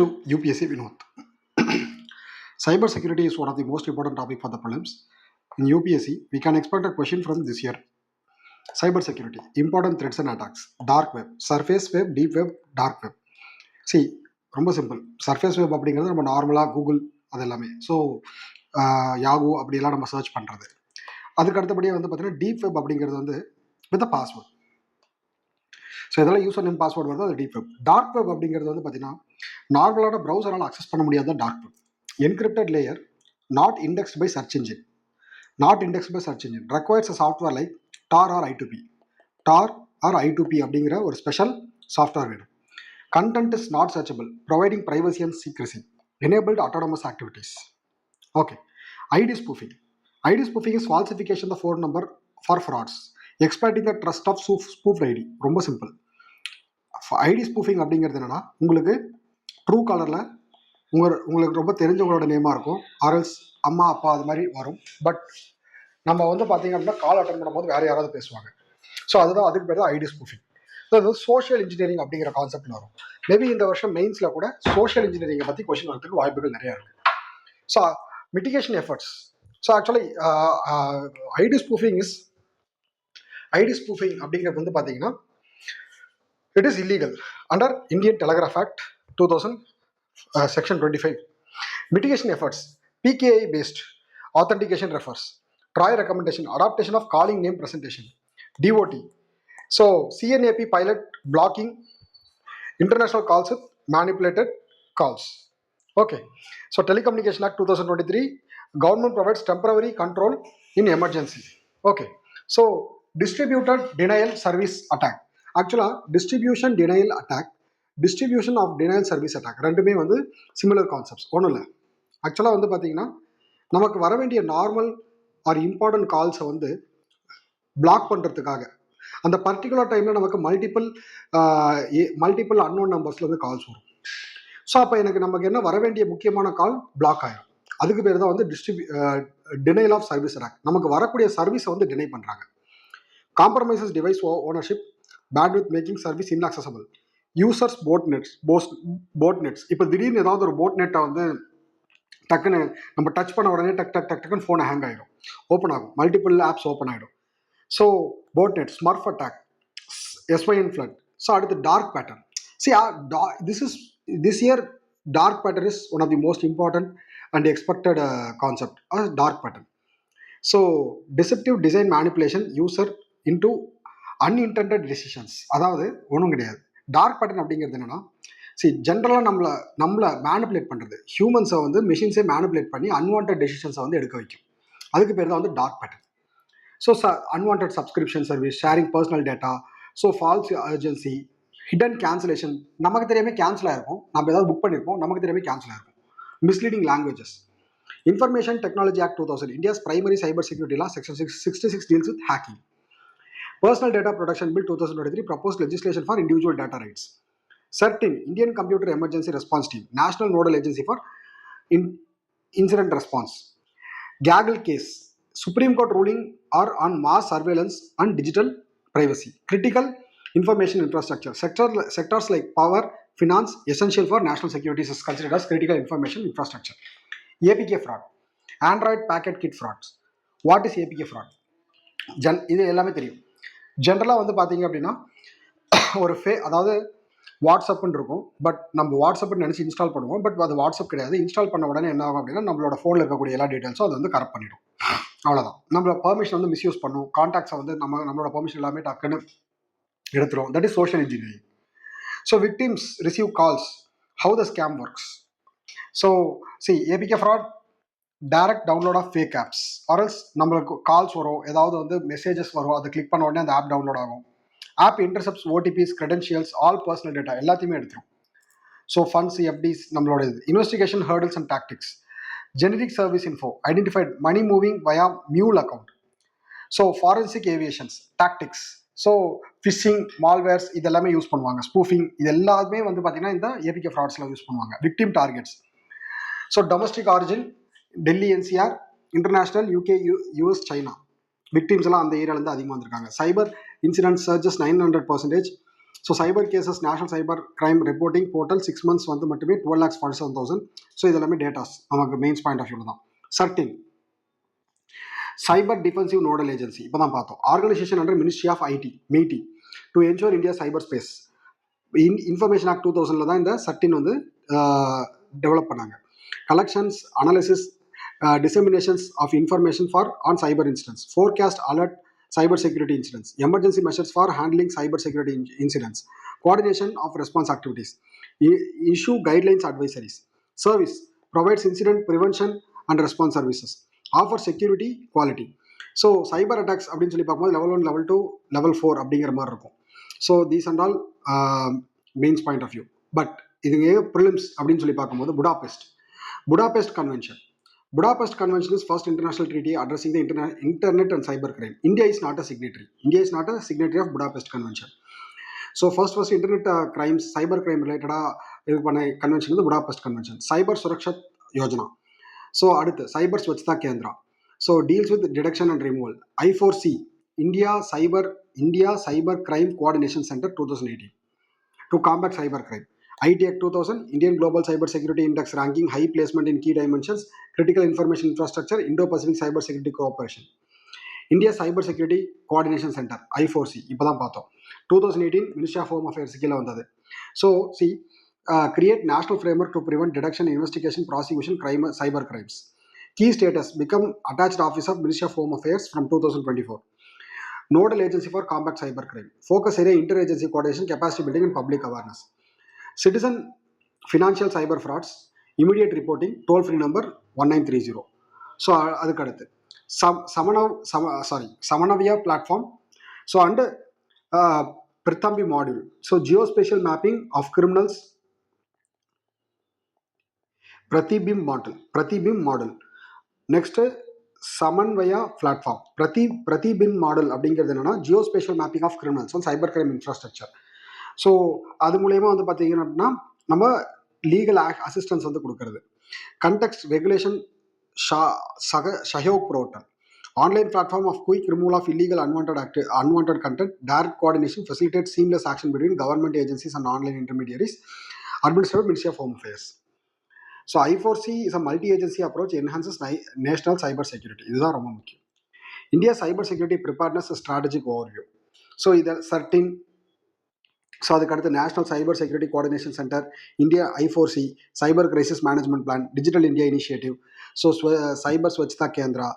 to UPSC Vinod. Cyber security is one of the most important topic for the prelims. In UPSC, we can expect a question from this year. Cyber security, important threats and attacks, dark web, surface web, deep web, dark web. See, ரொம்ப simple. Surface web அப்படிங்கிறது நம்ம நார்மலாக Google அது எல்லாமே. So யாகு அப்படியெல்லாம் நம்ம search பண்ணுறது. அதுக்கு அடுத்தபடியே வந்து பார்த்தீங்கன்னா டீப் வெப் அப்படிங்கிறது வந்து வித் பாஸ்வேர்ட். ஸோ இதெல்லாம் யூசர் நேம் பாஸ்வேர்டு வருது, அது டீப் வெப். டார்க் வெப் அப்படிங்கிறது வந்து பார்த்தீங்கன்னா நார்மலான ப்ரௌசரால் அக்சஸ் பண்ண முடியாத dark web. Encrypted layer, not indexed by search engine. Not indexed by search engine requires a software like Tor or I2P. Tor or I2P அப்படிங்கிற ஒரு ஸ்பெஷல் சாஃப்ட்வேர் வேணும். Content is not searchable, providing privacy and secrecy. Enabled autonomous activities. Okay. ID spoofing. ID spoofing is falsification of the phone number for frauds. Exploiting the trust of spoofed ID. ரொம்ப simple. ID spoofing அப்படிங்கிறது என்னன்னா, உங்களுக்கு true கலரில் உங்களுக்கு ரொம்ப தெரிஞ்சவங்களோட நேமாக இருக்கும், ஆர்எல்ஸ் அம்மா அப்பா அது மாதிரி வரும். பட் நம்ம வந்து பார்த்தீங்க அப்படின்னா கால் அட்டன் பண்ணும்போது வேறு யாராவது பேசுவாங்க. ஸோ அதுக்கு பேர் தான் ஐடி ஸ்பூஃபிங். ஸோ அது சோஷியல் இன்ஜினியரிங் அப்படிங்கிற கான்செப்டில் வரும். மேபி இந்த வருஷம் மெயின்ஸில் கூட சோஷியல் இன்ஜினியரிங்கை பற்றி கொஸ்டின் வரதுக்கு வாய்ப்புகள் நிறையா இருக்குது. So mitigation efforts. So actually ID spoofing அப்படிங்கிறது வந்து பார்த்தீங்கன்னா it is illegal under Indian Telegraph Act 2000 section 25. Mitigation efforts, PKI based authentication refers, TRAI recommendation, adaptation of calling name presentation, DOT. So CNAP pilot blocking international calls with manipulated calls. Okay. So Telecommunication Act 2023, government provides temporary control in emergency. Okay. So distributed denial service attack. ஆக்சுவலாக distribution denial attack, distribution of denial service attack ரெண்டுமே வந்து similar concepts. ஒன்றும் இல்லை. ஆக்சுவலாக வந்து பார்த்தீங்கன்னா நமக்கு வர வேண்டிய நார்மல் ஆர் இம்பார்ட்டன்ட் கால்ஸை வந்து பிளாக் பண்ணுறதுக்காக அந்த பர்டிகுலர் டைமில் நமக்கு மல்டிபிள் அன்னோன் நம்பர்ஸ்லேருந்து கால்ஸ் வரும். ஸோ அப்போ நமக்கு என்ன வர வேண்டிய முக்கியமான கால் பிளாக் ஆகிடும். அதுக்கு பேர் தான் வந்து டினையல் ஆஃப் சர்வீஸ் அட்டாக். நமக்கு வரக்கூடிய சர்வீஸை வந்து டினை பண்ணுறாங்க. Compromises device ownership, bandwidth making service inaccessible, users botnets. இப்போ திடீர்னு ஏதாவது ஒரு botnet-ஐ வந்து டக்குன்னு நம்ம டச் பண்ண உடனே டக்குன்னு ஃபோனை ஹேங் ஆகிடும், ஓப்பன் ஆகும், மல்டிபிள் ஆப்ஸ் ஓப்பன் ஆகிடும். So botnet, smurf attack, SYN flood. So அடுத்து dark pattern. See, this year dark pattern is one of the most important and expected concept, dark pattern. So deceptive design manipulation user into unintended decisions. அதாவது ஒன்றும் கிடையாது. Dark pattern அப்படிங்கிறது என்னன்னா, ஜென்ரலாக நம்மளை manipulate பண்ணுறது, ஹியூமன்ஸை வந்து மிஷின்ஸே மேனிப்புலேட் பண்ணி அன்வான்ட் டெசிஷன்ஸை வந்து எடுக்க வைக்கும். அதுக்கு பேர் தான் வந்து dark pattern. So unwanted subscription service, sharing personal data, so false urgency, hidden cancellation, நமக்கு தெரியாமல் கேன்சல் ஆகிருக்கும், நம்ம ஏதாவது புக் பண்ணியிருப்போம், நமக்கு தெரியாமல் கேன்சல் ஆகிருக்கும், misleading languages. Information technology act 2000, India's primary cyber security law section 66 deals with hacking. Personal Data Protection Bill 2023 proposed legislation for individual data rights. CERT-in, Indian Computer Emergency Response Team, National Nodal Agency for Incident Response. Gaggle case, Supreme Court ruling are on mass surveillance and digital privacy. Critical information infrastructure. Sectors like power, finance, essential for national security is considered as critical information infrastructure. APK fraud, Android packet kit frauds. What is APK fraud? இது எல்லாமே தெரியும். ஜென்ரலாக வந்து பார்த்தீங்க அப்படின்னா ஒரு அதாவது வாட்ஸ்அப்னு இருக்கும், பட் நம்ம வாட்ஸ்அப்னு நினச்சி இன்ஸ்டால் பண்ணுவோம், பட் அது வாட்ஸ்அப் கிடையாது. இன்ஸ்டால் பண்ண உடனே என்ன ஆகும் அப்படின்னா நம்மளோட ஃபோனில் இருக்கக்கூடிய எல்லா டீட்டெயில்ஸும் அது வந்து கரெக்ட் பண்ணிடும். அவ்வளோதான். நம்மளோட பர்மிஷன் வந்து மிஸ்யூஸ் பண்ணும், கான்டாக்ட்ஸை வந்து நம்மளோட பர்மிஷன் எல்லாமே டக்குன்னு எடுத்துரும். That is social engineering. So victims receive calls, how the scam works. So APK fraud, direct download of fake apps, URLs நம்மளுக்கு கால்ஸ் வரும், ஏதாவது வந்து மெசேஜஸ் வரும், அதை கிளிக் பண்ண உடனே அந்த ஆப் டவுன்லோட் ஆகும். App intercepts OTPs, credentials, all personal data எல்லாத்தையுமே எடுத்துரும். ஸோ ஃபண்ட்ஸ், FDs நம்மளோட இது. Investigation hurdles and tactics, generic service info, identified money moving via mule account. So forensic aviations, tactics, so phishing, malwares இதெல்லாமே use பண்ணுவாங்க. Spoofing இது எல்லாமே வந்து பார்த்தீங்கன்னா இந்த APK ஃப்ராட்ஸில் யூஸ் பண்ணுவாங்க. Victim targets, so domestic origin, Delhi NCR, international, UK, US, China. Victims எல்லாம் அந்த ஏரியாவிலேருந்து அதிகமாக வந்திருக்காங்க. Cyber incident surges 900%, so cyber cases national cyber crime reporting portal 6 months வந்து மட்டுமே 12,47,000. ஸோ இதெல்லாமே டேட்டாஸ் நமக்கு மெயின்ஸ் பாயிண்ட் ஆஃப் வியூ தான். CERT-In cyber defensive nodal agency இப்போ தான் பார்த்தோம். Organisation under ministry of IT MeitY to ensure India cyber space. Information act 2000 தான் இந்த சர்டின் வந்து டெவலப் பண்ணாங்க. Collections analysis disseminations of information for on cyber incidents, forecast alert cyber security incidents, emergency measures for handling cyber security incidents, coordination of response activities, issue guidelines advisories, service provides incident prevention and response services, offer security quality. So cyber attacks அப்படின்னு சொல்லி பார்க்கும்போது level 1 level 2 level 4 அப்படிங்கிற மாதிரி இருக்கும். So these and all mains point of view. But இதுங்க prelims அப்படின்னு சொல்லி பார்க்கும்போது Budapest convention. Budapest Convention is first international treaty addressing the internet and cyber crime. India is not a signatory. India is not a signatory of Budapest Convention. So first internet crimes, cyber crime related convention is the Budapest Convention. Cyber Suraksha Yojana. So adutha Cyber Swachhta Kendra. So deals with detection and removal. I4C, India Cyber Crime Coordination Center 2018 to combat cyber crime. IT Act 2000, Indian Global Cyber Security Index ranking high placement in key dimensions, critical information infrastructure, Indo-Pacific Cyber Security Cooperation. India Cyber Security Coordination Center, I4C, இப்போ தான் பார்த்தோம். 2018 Ministry of Home Affairs கீழே வந்தது. So, see, create national framework to prevent detection, investigation, prosecution, crime, cyber crimes. Key status, become attached office of Ministry of Home Affairs from 2024. Nodal agency for combat cyber crime. Focus area, interagency coordination, capacity building and public awareness. Citizen financial cyber frauds, immediate reporting, toll free number 1930. So அதுக்கு அடுத்து Samanavya platform. So under Prathambi module. So geospatial mapping of criminals, Pratibim model. Next Samanvaya platform. Pratibim model அப்படிங்கிறது என்னன்னா geospatial mapping of criminals on cyber crime infrastructure. So அது மூலயமா வந்து பார்த்தீங்கன்னா அப்படின்னா நம்ம லீகல் அசிஸ்டன்ஸ் வந்து கொடுக்கறது. Context regulation Sahyog portal, online platform of quick removal of illegal unwanted content, direct coordination, facilitate seamless action between government agencies and online intermediaries, administrative ministry of home affairs. So I4C is a multi agency approach enhances national cyber security. இதுதான் ரொம்ப முக்கியம். India cyber security preparedness strategic overview. So இதை CERT-In. So அதுக்கடுத்து national cyber security coordination centre, India I4C, cyber crisis management plan, digital India initiative, so cyber Swachhta Kendra,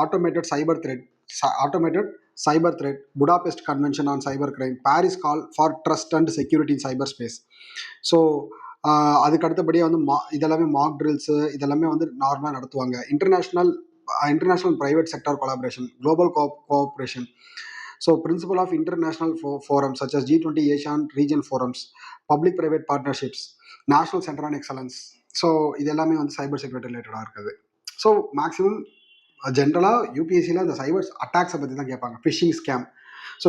automated cyber threat, Budapest convention on cyber crime, Paris call for trust and security in cyber space. So அதுக்கு அடுத்தபடியாக வந்து இதெல்லாமே Mach ட்ரில்ஸு இதெல்லாமே வந்து நார்மலாக நடத்துவாங்க. International private sector collaboration, global cooperation. So principle of international forums such as G20 Asian region forums, public-private partnerships, national center on excellence. So இது எல்லாமே வந்து சைபர் செக்யூரிட்டி ரிலேட்டடாக இருக்குது. ஸோ மேக்ஸிமம் ஜென்ரலாக யூபிஎஸ்சியில் இந்த சைபர் அட்டாக்ஸை பற்றி தான் கேட்பாங்க. Phishing scam. ஸோ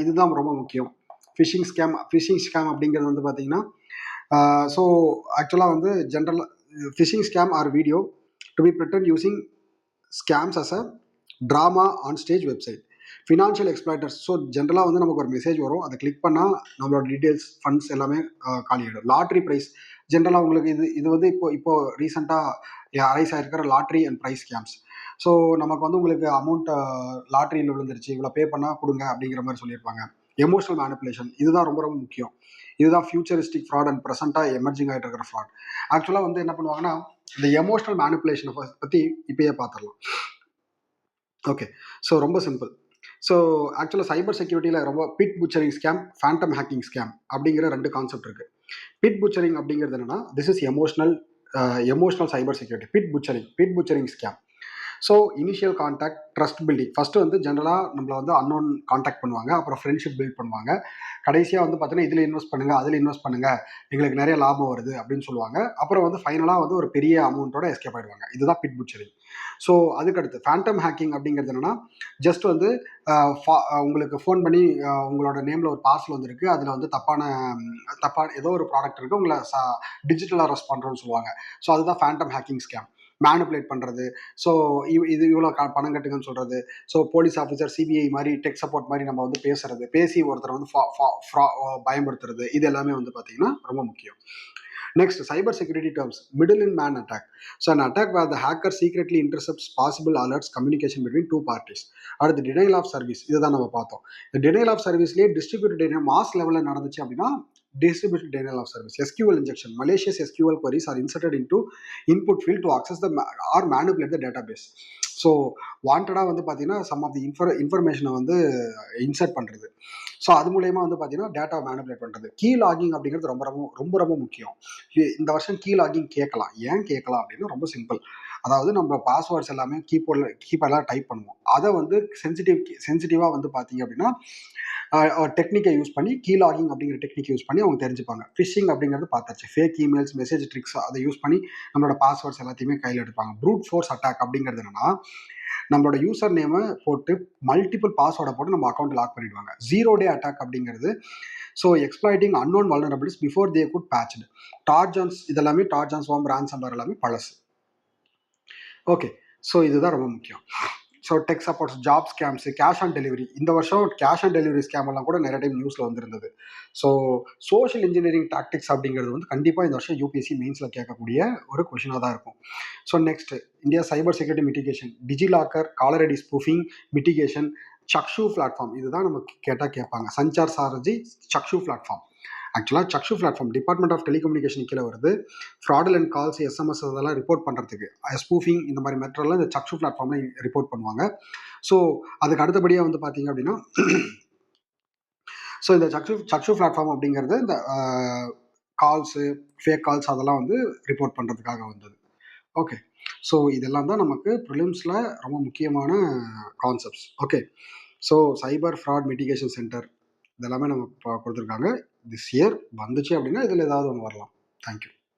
இதுதான் ரொம்ப முக்கியம். ஃபிஷிங் ஸ்கேம் அப்படிங்கிறது வந்து பார்த்தீங்கன்னா ஸோ ஆக்சுவலாக வந்து general phishing scam or video to be Britain using scams as a drama on stage website. Financial exploiters. So ஜென்ரலாக வந்து நமக்கு ஒரு மெசேஜ் வரும், அதை கிளிக் பண்ணால் நம்மளோட டீட்டெயில்ஸ் ஃபண்ட்ஸ் எல்லாமே காலியாகிடும். லாட்ரி ப்ரைஸ் ஜென்ரலாக உங்களுக்கு இது வந்து இப்போ ரீசெண்டாக அரைஸ் ஆகிருக்கிற lottery and prize scams. So நமக்கு வந்து உங்களுக்கு அமௌண்ட் லாட்ரியில் விழுந்துருச்சு, இவ்வளோ பே பண்ணால் கொடுங்க அப்படிங்கிற மாதிரி சொல்லியிருப்பாங்க. எமோஷனல் மேனிப்புலேஷன், இதுதான் ரொம்ப ரொம்ப முக்கியம். இதுதான் ஃபியூச்சரிஸ்டிக் ஃப்ராட் அண்ட் ப்ரெசென்ட்டாக எமர்ஜிங் ஆகிட்டு இருக்கிற ஃப்ராட். ஆக்சுவலாக வந்து என்ன பண்ணுவாங்கன்னா இந்த எமோஷனல் மேனிப்புலேஷனை பற்றி இப்போயே பார்த்துடலாம். ஓகே, ஸோ ரொம்ப சிம்பிள். ஸோ ஆக்சுவலாக சைபர் செக்யூரிட்டியில் ரொம்ப pig butchering scam, phantom hacking scam அப்படிங்கிற 2 கான்செப்ட் இருக்குது. பிட் புச்சரிங் அப்படிங்கிறது என்னென்னா this is emotional cyber security. Pig butchering scam. So initial contact, trust building. First வந்து ஜென்ரலாக நம்மளை வந்து அன்னோன் கான்டாக்ட் பண்ணுவாங்க, அப்புறம் ஃப்ரெண்ட்ஷிப் பில்ட் பண்ணுவாங்க. கடைசியாக வந்து பார்த்தீங்கன்னா இதில் இன்வெஸ்ட் பண்ணுங்கள், அதில் இன்வெஸ்ட் பண்ணுங்கள், எங்களுக்கு நிறைய லாபம் வருது அப்படின்னு சொல்லுவாங்க. அப்புறம் வந்து ஃபைனலாக வந்து ஒரு பெரிய அமௌண்ட்டோட எஸ்கேப் ஆகிடுவாங்க. இதுதான் பிட் புச்சரிங். ஸோ அதுக்கடுத்து ஃபேண்டம் ஹேக்கிங் அப்படிங்கிறது என்னென்னா ஜஸ்ட் வந்து உங்களுக்கு ஃபோன் பண்ணி உங்களோட நேமில் ஒரு பார்சல் வந்துருக்கு, அதில் வந்து தப்பான ஏதோ ஒரு ப்ராடக்ட் இருக்குது, உங்களை டிஜிட்டல் அரெஸ்ட் பண்ணுறோன்னு சொல்லுவாங்க. ஸோ அதுதான் ஃபேண்டம் ஹேக்கிங் ஸ்கேம். மேனிப்புலேட் பண்ணுறது. ஸோ இது இவ்வளோ பணம் கட்டுங்கன்னு சொல்கிறது. ஸோ போலீஸ் ஆஃபீஸர், சிபிஐ மாதிரி, டெக் சப்போர்ட் மாதிரி நம்ம வந்து பேசுறது, பேசி ஒருத்தரை வந்து பயன்படுத்துறது, இது எல்லாமே வந்து பார்த்தீங்கன்னா ரொம்ப முக்கியம். Next, cyber security terms, middle man attack. So an attack where the hacker secretly intercepts possible alerts communication between two parties. அடுத்து denial of service, இதுதான் நம்ம பார்த்தோம். இந்த denial of serviceலேயே distributed denial mass லெவலில் நடந்துச்சு அப்படின்னா distributed denial of service. SQL injection, malicious SQL queries are inserted into input field to access the or manipulate the database. So வாண்டடாக வந்து பார்த்தீங்கன்னா சம் ஆஃப் தி இன்ஃபர்மேஷனை வந்து இன்சர்ட் பண்ணுறது. So அது மூலயமா வந்து பார்த்தீங்கன்னா டேட்டா மேனிபுலேட் பண்ணுறது. கீ லாகிங் அப்படிங்கிறது ரொம்ப ரொம்ப ரொம்ப ரொம்ப முக்கியம். இந்த வருஷம் கீ லாகிங் கேட்கலாம். ஏன் கேட்கலாம் அப்படின்னா ரொம்ப சிம்பிள். அதாவது நம்ம பாஸ்வேர்ட்ஸ் எல்லாமே கீபோர்டில் டைப் பண்ணுவோம். அதை வந்து சென்சிட்டிவாக வந்து பார்த்தீங்க அப்படின்னா டெக்னிக்கை யூஸ் பண்ணி கீ லாகிங் அப்படிங்கிற டெக்னிக் யூஸ் பண்ணி அவங்க தெரிஞ்சுப்பாங்க. ஃபிஷிங் அப்படிங்கிறது பார்த்தாச்சு. ஃபேக் இமெயில்ஸ், மெசேஜ் ட்ரிக்ஸ் அதை யூஸ் பண்ணி நம்மளோட பாஸ்வேர்ட்ஸ் எல்லாத்தையுமே கையில் எடுப்பாங்க. ப்ரூட் ஃபோர்ஸ் அட்டாக் அப்படிங்கிறது என்னன்னா நம்மளோட யூசர் நேமை போட்டு மல்டிபிள் பாஸ்வேர்டை போட்டு நம்ம அக்கௌண்ட் லாக் பண்ணிடுவாங்க. 0 day அட்டாக் அப்படிங்கிறது so exploiting unknown vulnerabilities before they get patched. Trojans இதெல்லாமே டார்ஜன்ஸ், ரான்சம்வேர் எல்லாமே பழசு. ஓகே, ஸோ இதுதான் ரொம்ப முக்கியம். So tech supports, job scams, cash on delivery. இந்த வருஷம் கேஷ் ஆன் டெலிவரி ஸ்கேம் எல்லாம் கூட நிறைய டைம் நியூஸில் வந்திருந்தது. ஸோ சோஷியல் இன்ஜினியரிங் டாக்டிக்ஸ் அப்படிங்கிறது வந்து கண்டிப்பாக இந்த வருஷம் யூபிஎஸ்சி மெயின்ஸில் கேட்கக்கூடிய ஒரு கொஷினாக தான் இருக்கும். So next, India cyber security mitigation, DigiLocker, caller ID spoofing mitigation, Chakshu platform, இதுதான் நமக்கு கேட்டால் கேட்பாங்க. சஞ்சார் சாரஜி சக்ஷு பிளாட்ஃபார்ம். ஆக்சுவலாக Chakshu platform department of telecommunication கீழே வருது. ஃப்ராடுலண்ட் கால்ஸ், எஸ்எம்எஸ் அதெல்லாம் ரிப்போர்ட் பண்ணுறதுக்கு ஸ்பூஃபிங் இந்த மாதிரி மெத்தட்லாம் இந்த சக்ஷு பிளாட்ஃபார்மில் ரிப்போர்ட் பண்ணுவாங்க. ஸோ அதுக்கு அடுத்தபடியாக வந்து பார்த்தீங்க அப்படின்னா ஸோ இந்த சக்ஷு பிளாட்ஃபார்ம் அப்படிங்கிறது இந்த கால்ஸு, ஃபேக் கால்ஸ் அதெல்லாம் வந்து ரிப்போர்ட் பண்ணுறதுக்காக வந்தது. ஓகே, ஸோ இதெல்லாம் தான் நமக்கு ப்ரிலிம்ஸில் ரொம்ப முக்கியமான கான்செப்ட்ஸ். ஓகே, ஸோ சைபர் ஃப்ராட் மிட்டிகேஷன் சென்டர் இதெல்லாமே நம்ம கொடுத்துருக்காங்க. திஸ் இயர் வந்துச்சு அப்படின்னா இதில் ஏதாவது ஒன்று வரலாம். தேங்க்யூ.